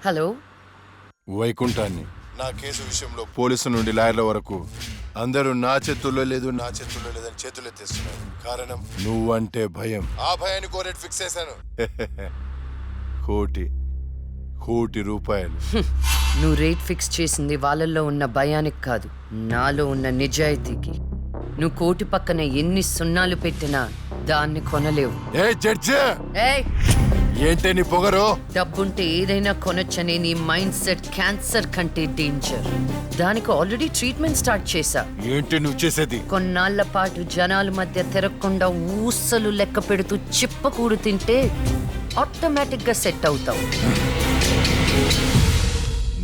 Hello. వైకుంఠాన్ని నా case విషయంలో పోలీసు నుండి లాయర్ల వరకు అందరూ నా చేతుల్లో లేదని చేతులు ఎత్తేస్తున్నారు. కారణం నువ్వంటే భయం. ఆ భయాన్ని కోరేట్ ఫిక్స్ చేశాను. కోటి రూపాయలు. నువ్వు రేట్ ఫిక్స్ చేసింది వాళ్ళల్లో ఉన్న భయానికి కాదు, నాలో ఉన్న నిజాయితీకి. నువ్వు కోటి పక్కన ఎన్ని సున్నాలు పెట్టినా దాన్ని కొనలేవు. ఏయ్, ఏంటే నీ పొగరు? డబ్బుంటే ఏదైనా కొనొచ్చనే నీ మైండ్ సెట్ క్యాన్సర్ కంటే డేంజర్. దానికి ఆల్రెడీ ట్రీట్మెంట్ స్టార్ట్ చేశా. ఏంటి నువ్వు చేసేది? కొన్నాళ్ల పాటు జనాల మధ్య తిరగకుండా ఊసలు లెక్క పెడుతూ చిప్పకూడు తింటే ఆటోమేటిక్ గా సెట్ అవుతావు.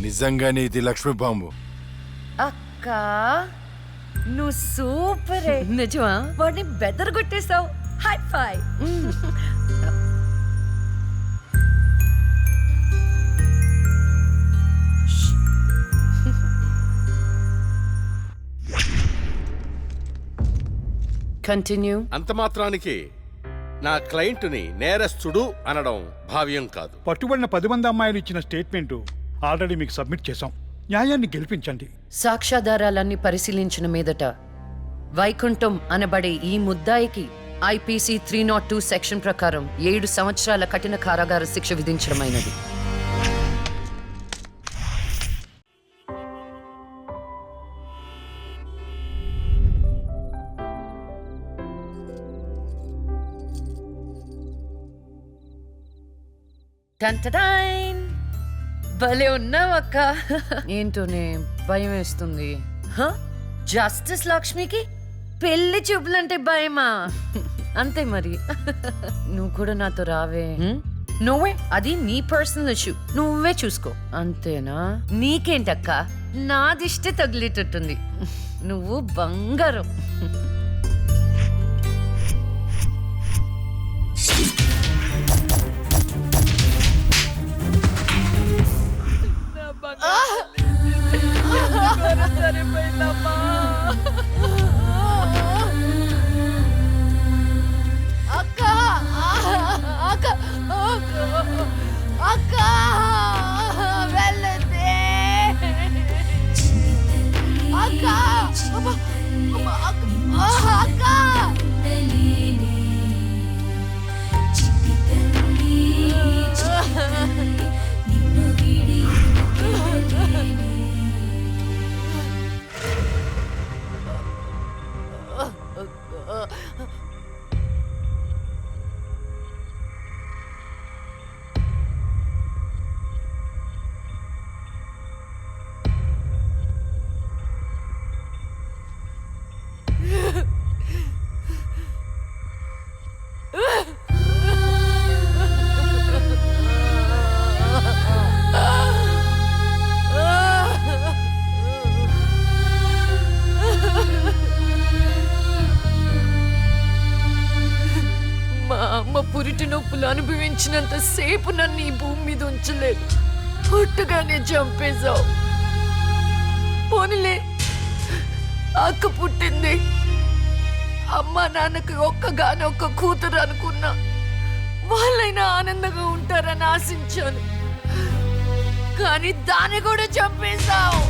నిజంగానే ఇది లక్ష్మీ బాంబు. అక్క, నువ్వు సూపరే. నిజమా? వాడిని బెదరగొట్టేశావు. హై ఫై. కంటిన్యూ. అంత మాత్రానికి నా క్లయింట్ని నేరస్తుడు అనడం భావ్యం కాదు. పట్టుబడిన 10 మంది అమ్మాయిలు ఇచ్చిన స్టేట్మెంట్ ఆల్రెడీ మీకు సబ్మిట్ చేశాం. న్యాయాన్ని గెలిపించండి. సాక్ష్యాధారాలన్నీ పరిశీలించిన మీదట వైకుంఠం అనబడే ఈ ముద్దాయికి ఐపీసీ 302 సెక్షన్ ప్రకారం 7 సంవత్సరాల కఠిన కారాగార శిక్ష విధించడమైనది. భలే ఉన్నావక్క. ఏంటోనే భయం వేస్తుంది. జస్టిస్ లక్ష్మికి పెళ్లి చూపులంటే భయమా? అంతే మరి. నువ్వు కూడా నాతో రావే. నువ్వే, అది నీ పర్సనల్ ఇష్యూ, నువ్వే చూసుకో. అంతేనా? నీకేంటక్క, నా దిష్టి తగిలేటట్టుంది. నువ్వు బంగారం. పురిటి నొప్పులు అనుభవించినంత సేపు నన్ను ఈ భూమి మీద ఉంచలేదు. పుట్టగానే చంపేశావు. పోనీలే, అక్క పుట్టింది. అమ్మ నాన్నకి ఒక్కగానొక్క కూతురు అనుకున్నా. వాళ్ళైనా ఆనందంగా ఉంటారని ఆశించాను. కానీ దాన్ని కూడా చంపేశావు.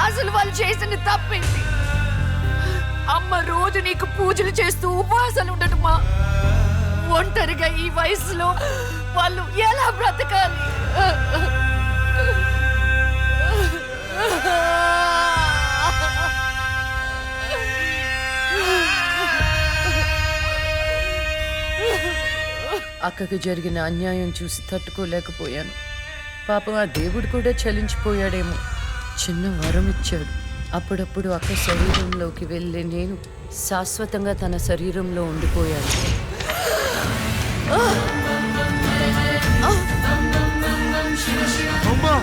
అసలు వాళ్ళు చేసిన తప్పేంటి? అమ్మ రోజు నీకు పూజలు చేస్తూ ఉపవాసాలు ఉండటమా? ఒంటరిగా ఈ వయసులో వాళ్ళు ఎలా బ్రతకాలి? అక్కకు జరిగిన అన్యాయం చూసి తట్టుకోలేకపోయాను. పాపం ఆ దేవుడు కూడా చలించిపోయాడేమో. చిన్న వరం ఇచ్చాడు. అప్పుడప్పుడు అక్క శరీరంలోకి వెళ్ళే నేను శాశ్వతంగా తన శరీరంలో ఉండిపోయాను. అమ్మా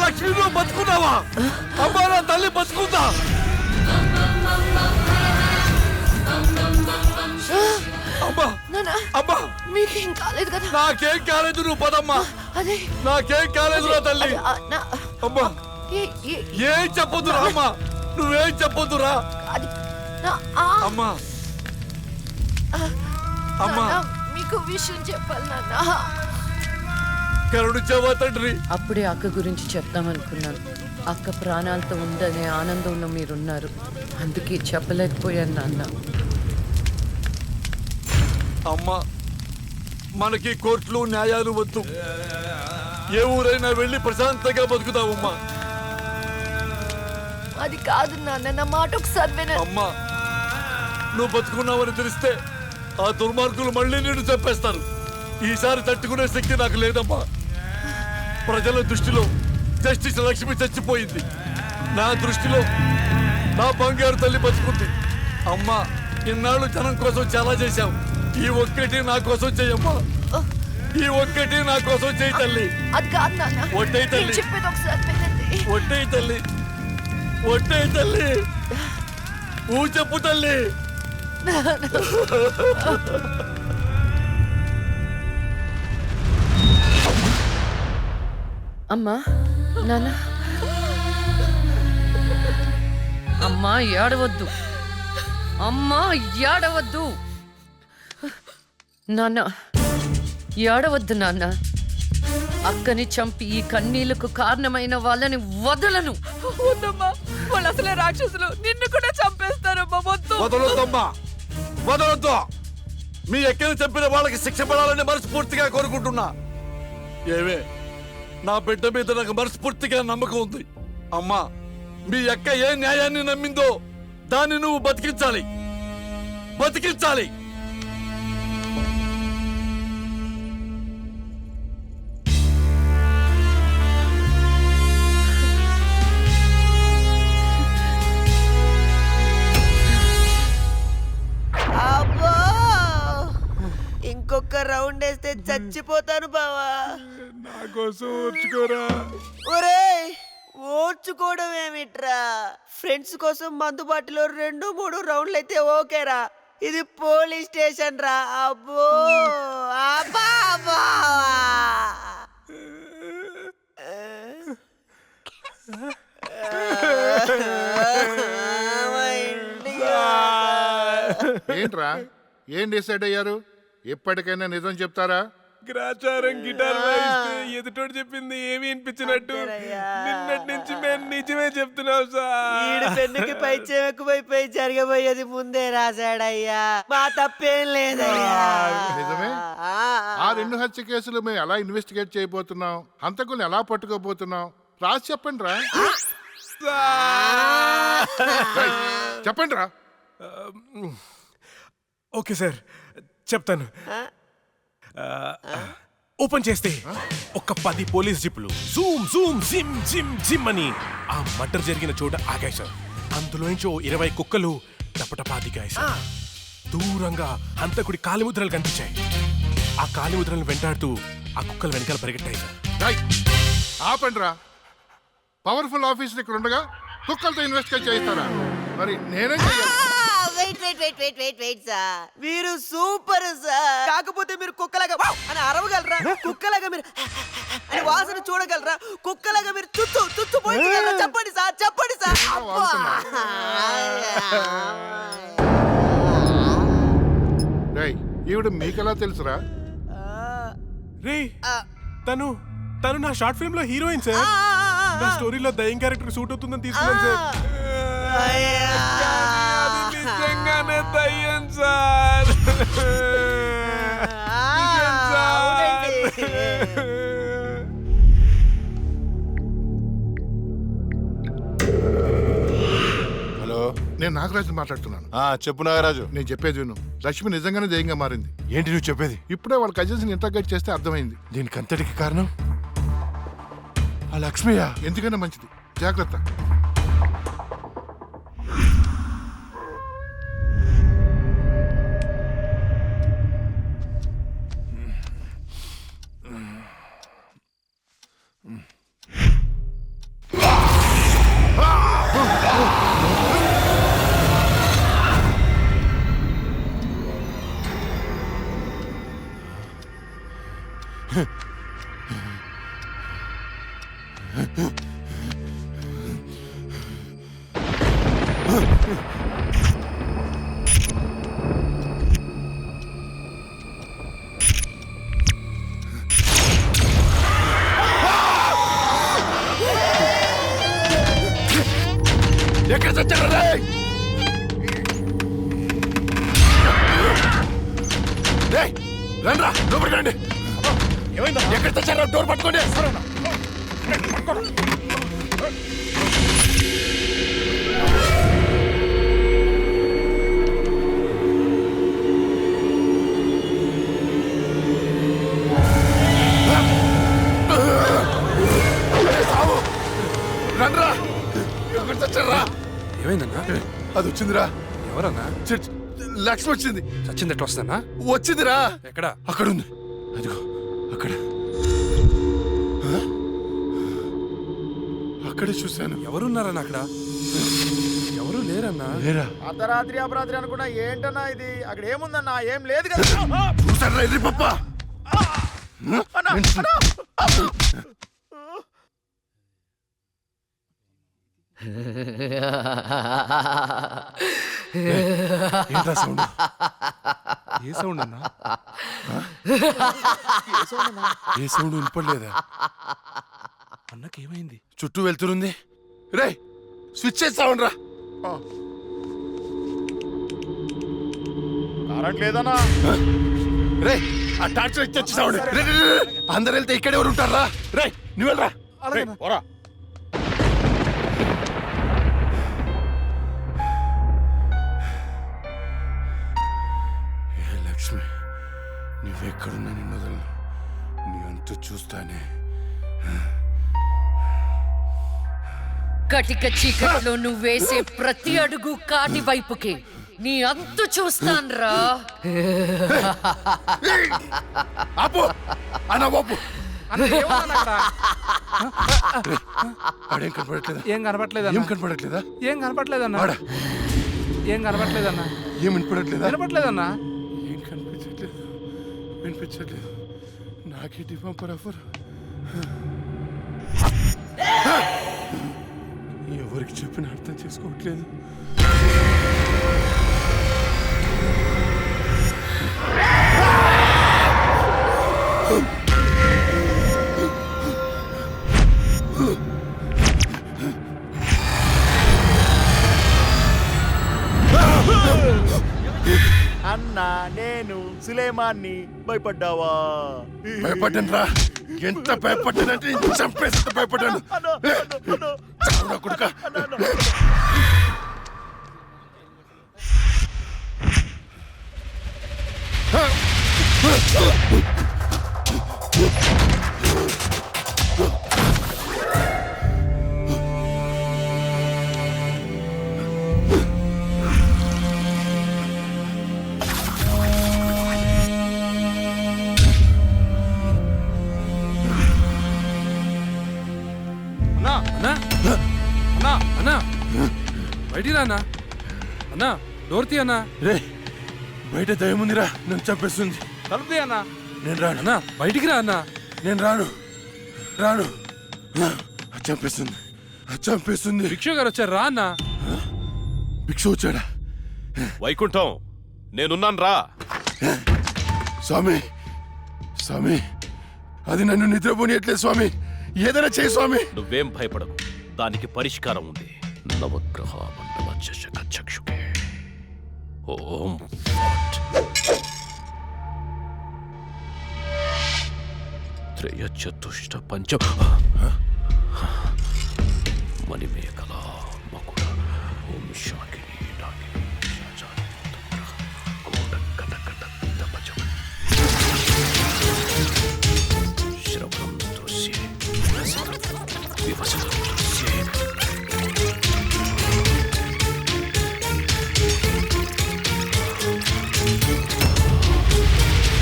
లక్ష్మి, నువ్వు బతుకున్నావా? అమ్మా నా తల్లి బతుకుతా. నా నానా అమ్మా మీకేం కాలేదు కదా? నాకేం కాలేదు, నువ్వు పదమ్మా. అదే నాకేం కాలేదు రా తల్లి. అమ్మా ఏం చెప్పొద్దురా అమ్మా, నువ్వేం చెప్పొద్దురా అది అమ్మా. అమ్మా మీకు విషయం చెప్పాలి నాన్న. కరుణించావా తండ్రి? అప్పుడే అక్క గురించి చెప్తామనుకున్నాను. అక్క ప్రాణాలతో ఉందనే ఆనందంలో మీరున్నారు, అందుకే చెప్పలేకపోయాను నాన్న. అమ్మా మనకి కోర్టులు న్యాయాలు వద్దు, ఏ ఊరైనా వెళ్ళి ప్రశాంతంగా బతుకుతావమ్మా. అది కాదు నాన్న, నా మాట ఒకసారి వినండి. అమ్మా నువ్వు బతుకున్నావని తెలిస్తే ఆ దుర్మార్గులు మళ్ళీ నిన్ను చంపేస్తారు. ఈసారి తట్టుకునే శక్తి నాకు లేదమ్మా. ప్రజల దృష్టిలో జస్టిస్ లక్ష్మి చచ్చిపోయింది, నా దృష్టిలో నా బంగారు తల్లి బతుకుంది. అమ్మా ఇన్నాళ్ళు జనం కోసం చాలా చేశావు, ఈ ఒక్కటి నా కోసం చెయ్యమ్మా. ఈ ఒక్కటి నా కోసం చెయ్యి తల్లి. అది కాదు నాన్న, ఒట్టేయి తల్లి. నేను చెప్పేది ఒకసారి వినండి. ఒట్టేయి తల్లి, ఒట్టేయి తల్లి, ఊ చెప్పు తల్లి. అమ్మా నాన్న, అమ్మా ఏడవద్దు, అమ్మా ఏడవద్దు నాన్న, ఏడవద్దు నాన్న. అక్కని చంపి ఈ కన్నీళ్లకు కారణమైన వాళ్ళని వదలను. వద్దమ్మా, వాళ్ళు అసలే రాక్షసులు, నిన్ను కూడా చంపేస్తారమ్మా. వద్దు. వదలొద్దమ్మా, వదలొద్దు. మీ ఎక్కని చంపిన వాళ్ళకి శిక్ష పడాలని మనస్ఫూర్తిగా కోరుకుంటున్నా. ఏవే నా బిడ్డ మీద నాకు మనస్ఫూర్తిగా నమ్మకం ఉంది. అమ్మా మీ అక్క ఏ న్యాయాన్ని నమ్మిందో దాన్ని నువ్వు బతికించాలి, బతికించాలి. అబ్బో ఇంకొక రౌండ్ వేస్తే చచ్చిపోతాను బావా. నా కోసం ఓర్చుకోరా. ఒరేయ్ ఓర్చుకోవడం ఏమిట్రా, ఫ్రెండ్స్ కోసం మందుబాటులో 2-3 రౌండ్లు అయితే ఓకేరా, ఇది పోలీస్ స్టేషన్ రా. అబ్బో అబ్బా అబ్బా. ఏంట్రా ఏం డిసైడ్ అయ్యారు? ఎప్పటికైనా నిజం చెప్తారా? గ్రాచారం గిటార్ వాయిస్తే ఎదుటోడు చెప్పింది ఏమి వినిపించినట్టు నిన్నటి నుంచి మేము నిజమే చెప్తున్నాం సార్. ఈడు పెన్నుకి పైచేం ఎక్కువైపోయి జరగబోయేది ముందే రాశాడయ్యా, మా తప్పేం లేదయ్యా. నిజమే. ఆ 2 హత్య కేసులు మేము ఎలా ఇన్వెస్టిగేట్ చేయబోతున్నాం, హంతకుల్ని ఎలా పట్టుకోబోతున్నాం రాసి చెప్పండి రా. చెప్పండి రా. ఓకే సార్ చెప్తాను. ఓపెన్ చేస్తే ఒక 10 పోలీస్ జీపులు జూమ్ జూమ్ జిమ్ జిమ్ జిమ్ అని ఆ మర్డర్ జరిగిన చోట ఆగాయి సార్. అందులోంచి 20 కుక్కలు టపటపా దిగాయి సార్. దూరంగా హంతకుడి కాలిముద్రలు కనిపించాయి. ఆ కాలిముద్రలను వెంటాడుతూ ఆ కుక్కలు వెనకాల పరిగెట్టాయి సార్. ఆపండి రా. పవర్ఫుల్ ఆఫీసర్ ఇక్కడ ఉండగా కుక్కలతో ఇన్వెస్టిగేట్ చేయిస్తారా? మరి నేనే చేయాలి. వెయిట్ సార్, మీరు సూపర్ సార్. కాకపోతే మీరు కుక్కలాగా వావ్ అని అరవగలరా? కుక్కలాగా మీరు అని వాసన చూడగలరా? కుక్కలాగా మీరు తుత్తు తుత్తు పోయించగలరా? చెప్పండి సార్, చెప్పండి సార్. ఈవిడ మీకెలా తెలుసురా? రే తను నా షార్ట్ ఫిల్మ్ లో హీరోయిన్ సార్. నా స్టోరీలో దయ్యం క్యారెక్టర్ సూట్ అవుతుందని తీసుకున్నాను సార్. నిజంగానే దయ్యం సార్. హలో, నేను నాగరాజు మాట్లాడుతున్నాను. చెప్పు నాగరాజు. నేను చెప్పేది విను. లక్ష్మి నిజంగానే దయ్యంగా మారింది. ఏంటి నువ్వు చెప్పేది? ఇప్పుడే వాళ్ళ కజిన్స్ ఇంటర్గేట్ చేస్తే అర్థమైంది. దీనికి అంతటికి కారణం ఆ లక్ష్మియా? ఎందుకైనా మంచిది, జాగ్రత్త. ఎక్కడ చచ్చారు రేయ్? రేయ్, రండ్రా లోపలికి రండి. ఎక్కడ చచ్చారు? డోర్ పట్టుకోండి. సావు, రండ్రా. ఎక్కడ చచ్చారా? ఏమైందన్నా? అది వచ్చిందిరా. ఎవరన్నా? లక్ష్మి వచ్చింది. చచ్చింది ఎట్లా వస్తానా? వచ్చిందిరా. ఎక్కడ? అక్కడ ఉంది. అదిగో అక్కడ. అక్కడే చూశాను. ఎవరున్నారన్నా అక్కడ? ఎవరు లేరన్నా. లేరా? అర్ధరాత్రి అపరాత్రి అనుకున్నా ఏంటన్నా ఇది? అక్కడ ఏముందన్నా? ఏం లేదు కదా. చూసారా ఎర్రి పప్ప? ఏంట్రా సౌండ్? ఏ సౌండ్ అన్నా? ఏ సౌండ్ వినపడలేదా? అన్నకి ఏమైంది? చుట్టూ వెళ్తురుంది. రే స్విచ్ చేసి సౌండ్ రా. కరెంట్ లేదన్నా. రే ఆ టార్చ్ లైట్ తెచ్చి సౌండ్. అందరు వెళ్తే ఇక్కడ ఎవరు ఉంటారా? రే నువ్వు వెళ్ళరా. పోరా. లక్ష్మి, నువ్వెక్కడున్నా నిన్ను వదలను. నీ అంతు చూస్తానే. కటిక చీకట్లో నువ్వు వేసే ప్రతి అడుగు కాటి వైపుకి నీ అంతు చూస్తాన్రా. ఆపు అన్న బాపు. ఆడేం కనపడట్లేదా? ఏం కనపట్లేదన్నా. ఏం కనపడట్లేదా? ఏం కనపట్లేదన్నా. ఆడ ఏం కనపట్లేదన్నా. ఏం వినపడట్లేదా? కనపట్లేదన్నా. ఏం కనిపించట్లేదు, వినిపించట్లేదు. నాకేంటి పంపర్ ఆఫర్? ఎవరికి చెప్పిన అర్థం చేసుకోవట్లేదు. అన్నా నేను సులేమాన్ని. భయపడ్డావా? భయపడ్డాను రా. ఎంత భయపడ్డానంటే చంపేస్తే భయపడ్డాను. చావురా కొడుకా. అన్నా అన్నా అన్నా బయటికి రా అన్నా. అన్నా డోర్ తీ అన్నా. రే బయట దయ్యం ఉందిరా, నన్ను చంపేస్తుంది. తలుపు తీ అన్నా. నేను రాను. అన్నా బయటికి రా అన్నా. నేను రాను రాను. చంపేస్తుంది, చంపేస్తుంది. భిక్షు గారు వచ్చారు రా అన్నా. భిక్ష వచ్చాడా? వైకుంఠం నేనున్నాను రా. స్వామి స్వామి, అది నన్ను నిద్రపోనియట్లేదు స్వామి. ఏదైనా చేయి స్వామి. నువ్వేం భయపడకు, దానికి పరిష్కారం ఉంది. నవగ్రహ మండల చషక చక్షుకే ఓం ఫట్ త్రయ చతుష్ట పంచ మణిమేకల మకుడ ఓం శాకిని నాగిని శాచాని కోట కట కట దపచం శ్రవణం దృశ్యే వివసనం దృశ్యే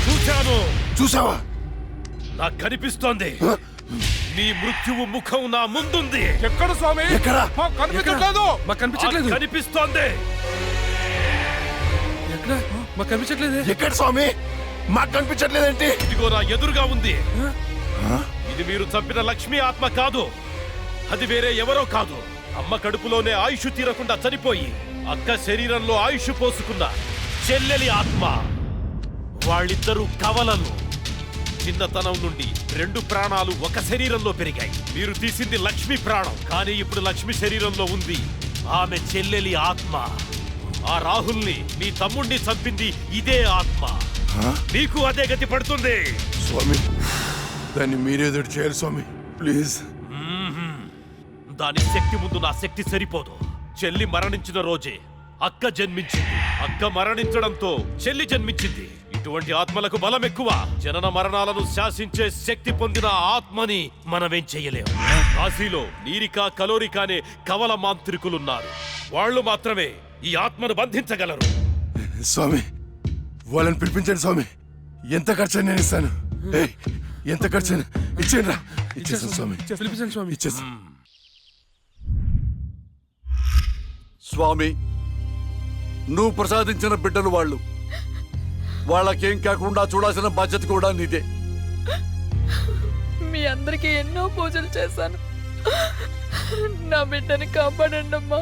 చూశాను. చూసావా? నాకు కనిపిస్తోంది. నీ మృత్యువు ముఖం నా ముందుంది. ఎక్కడ స్వామి? ఎక్కడ? కనిపించట్లేదు. మాకు కనిపించట్లేదు. కనిపిస్తోంది. ఎక్కడ? మాకు కనిపించట్లేదు. ఎక్కడ స్వామి? మాకు కనిపించట్లేదేంటి? ఇదిగో నా ఎదురుగా ఉంది. ఇది మీరు చంపిన లక్ష్మి ఆత్మ కాదు. అది వేరే ఎవరో కాదు. అమ్మ కడుపులోనే ఆయుష్ తీరకుండా చనిపోయి అక్క శరీరంలో ఆయుష్ పోసుకున్న చెల్లెలి ఆత్మ. వాళ్ళిద్దరూ కవలలు. చిన్నతనం నుండి 2 ప్రాణాలు ఒక శరీరంలో పెరిగాయి. మీరు తీసింది లక్ష్మి ప్రాణం, కానీ ఇప్పుడు లక్ష్మి శరీరంలో ఉంది ఆమె చెల్లెలి ఆత్మ. ఆ రాహుల్ని నీ తమ్ముణ్ణి చంపింది ఇదే ఆత్మ. నీకు అదే గతి పడుతుంది. స్వామి, దాన్ని మీరేదో చేయాలి స్వామి, ప్లీజ్. దాని శక్తి ముందు నా శక్తి సరిపోదు. చెల్లి మరణించిన రోజే అక్క జన్మించింది. అక్క మరణించడంతో చెల్లి జన్మించింది. ఇటువంటి ఆత్మలకు బలం ఎక్కువ. జనన మరణాలను శాసించే శక్తి పొందిన ఆత్మని మనమేం చెయ్యలేము. కాశీలో నీరిక కలోరిక అనే కవల మాంత్రికులున్నారు. వాళ్ళు మాత్రమే ఈ ఆత్మను బంధించగలరు. స్వామి, వాళ్ళని పిలిపించండి స్వామి. ఎంత ఖర్చు నేను ఇస్తాను. ఏయ్, ఎంత ఖర్చు ఇచ్చేయండి రా. ఇచ్చేసాను స్వామి, పిలిపించండి స్వామి. ఇచ్చేసాను. స్వామి, నువ్వు ప్రసాదించిన బిడ్డలు వాళ్ళు. వాళ్ళకేం కాకుండా చూడాల్సిన బాధ్యత కూడా నీదే. మీ అందరికీ ఎన్నో పూజలు చేశాను. నా బిడ్డని కాపాడండి అమ్మా.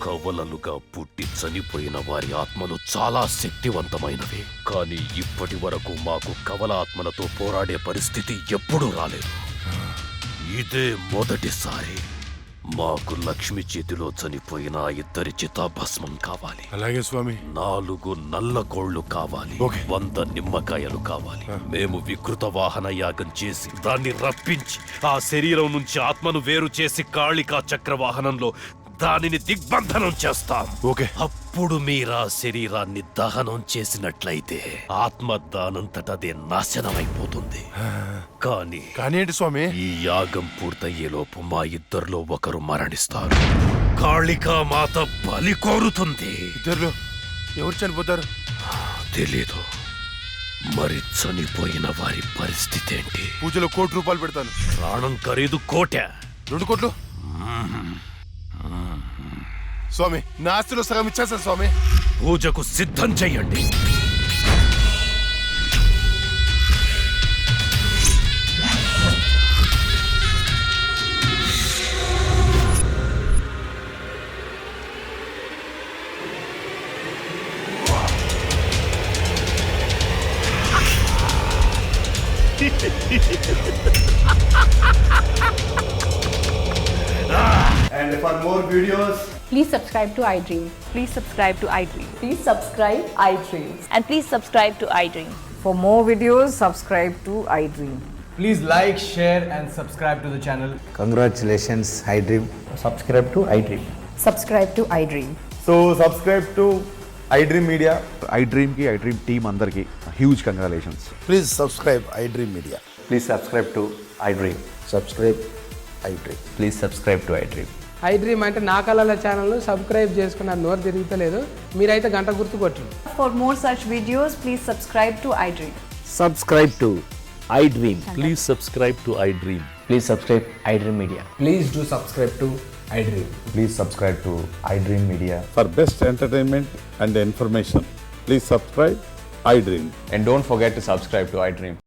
కవలలుగా పుట్టి చనిపోయిన వారి ఆత్మలు చాలా శక్తివంతమైనవి. కానీ ఇప్పటి వరకు మాకు కవల ఆత్మలతో పోరాడే పరిస్థితి ఎప్పుడూ రాలేదు. ఇదే మొదటిసారి. మాకు లక్ష్మి చేతిలో చనిపోయిన 2 చితాభస్మం కావాలి. అలాగే స్వామి. 4 నల్ల కోళ్లు కావాలి. 100 నిమ్మకాయలు కావాలి. మేము వికృత వాహన యాగం చేసి దాన్ని రప్పించి ఆ శరీరం నుంచి ఆత్మను వేరు చేసి కాళికా చక్ర వాహనంలో దానిని దిగ్బంధనం చేస్తాం. అప్పుడు మీరా శరీరాన్ని దహనం చేసినట్లయితే ఆత్మ దానంతటదే నాశనమైపోతుంది. కానీ ఏంటి స్వామి? ఈ యాగం పూర్తయ్యేలోపు మా ఇద్దరిలో ఒకరు మరణిస్తారు. కాళికా మాత బలి కోరుతుంది. ఇద్దరులో ఎవరు చనిపోతారు? తెలీదు. మరి చనిపోయిన వారి పరిస్థితి ఏంటి? పూజలో 1 కోటి రూపాయలు పెడతాను. ప్రాణం ఖరీదు 1 కోటి. 2 కోట్లు స్వామి. నా ఆస్తిలో సగం ఇచ్చేస్తాను స్వామి. పూజకు సిద్ధం చెయ్యండి. And for more videos, please subscribe to iDream. Please subscribe to iDream. Please subscribe iDream. And please subscribe to iDream. For more videos, subscribe to iDream. please like, share and subscribe to the channel. Congratulations, iDream. Subscribe to iDream. Subscribe to iDream. So subscribe to iDream Media. iDream ki iDream team andarki huge congratulations. Please subscribe iDream Media. Please subscribe to iDream. Subscribe iDream. Please subscribe to iDream. iDream అంటే నా కళల channel subscribe చేసుకున్న నోరు తిరుగుతలేదు. మీరైతే గంట గుర్తు కొట్టండి. For more such videos, please subscribe to iDream. Subscribe to iDream. Please subscribe to iDream. Please subscribe iDream Media. Please do subscribe to iDream. Please subscribe to iDream Media. For best entertainment and information, please subscribe iDream. And don't forget to subscribe to iDream.